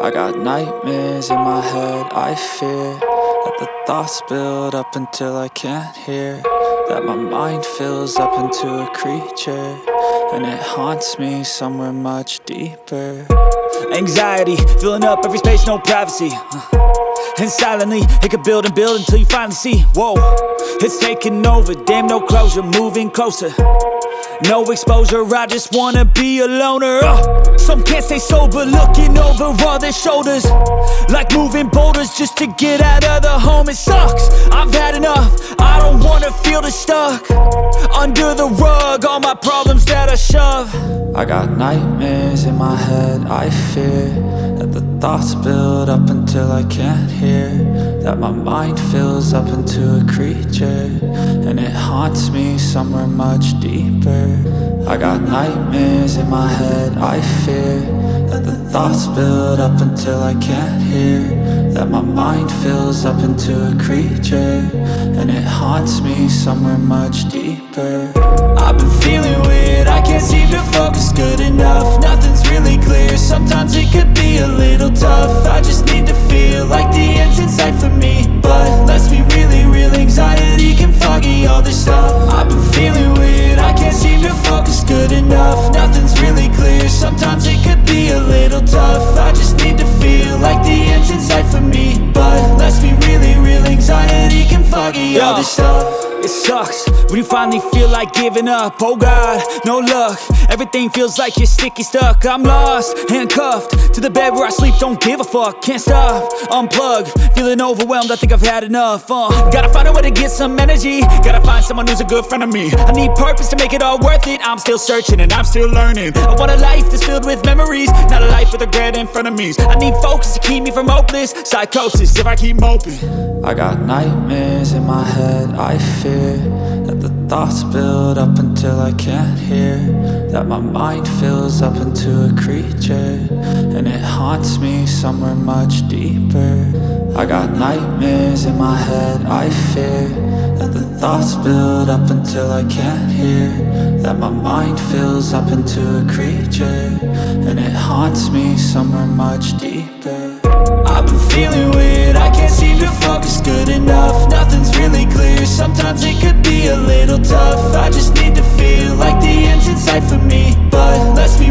I got nightmares in my head, I fear that the thoughts build up until I can't hear, that my mind fills up into a creature, and it haunts me somewhere much deeper. Anxiety, filling up every space, no privacy. And silently, it could build and build until you finally see, whoa, it's taking over, damn no closure, moving closer. No exposure, I just wanna be a loner. Some can't stay sober, looking over all their shoulders, like moving boulders just to get out of the home. It sucks, I've had enough, I don't wanna feel the stuck under the rug, all my problems that I shove. I got nightmares in my head, I fear that the thoughts build up until I can't hear, that my mind fills up into a creature, and it haunts me somewhere much deeper. I got nightmares in my head, I fear that the thoughts build up until I can't hear, that my mind fills up into a creature, and it haunts me somewhere much deeper. I've been feeling weird, I can't seem to focus good enough. Nothing's really clear, sometimes it could be a little tough. I just need to feel like the end's in sight for me, but let's be really real, anxiety can foggy all this stuff. I've been feeling weird, I can't seem to focus good enough. Nothing's really clear, sometimes it could be a little tough. I just need to feel like the end's in sight for me, but let's be really real, anxiety can foggy all this stuff. It sucks when you finally feel like giving up. Oh God, no luck, everything feels like you're sticky stuck. I'm lost, handcuffed to the bed where I sleep, don't give a fuck. Can't stop, unplug, feeling overwhelmed, I think I've had enough. Gotta find a way to get some energy, gotta find someone who's a good friend of me. I need purpose to make it all worth it, I'm still searching and I'm still learning. I want a life that's filled with memories, not a life with regret and frenemies. I need focus to keep me from hopeless psychosis if I keep moping. I got nightmares in my head, I fear that the thoughts build up until I can't hear, that my mind fills up into a creature, and it haunts me somewhere much deeper. I got nightmares in my head, I fear that the thoughts build up until I can't hear, that my mind fills up into a creature, and it haunts me somewhere much deeper. I've been feeling weird, I can't seem to focus good enough. Nothing's really clear, sometimes it could be a little tough. I just need to feel like the end's in sight for me, but let's be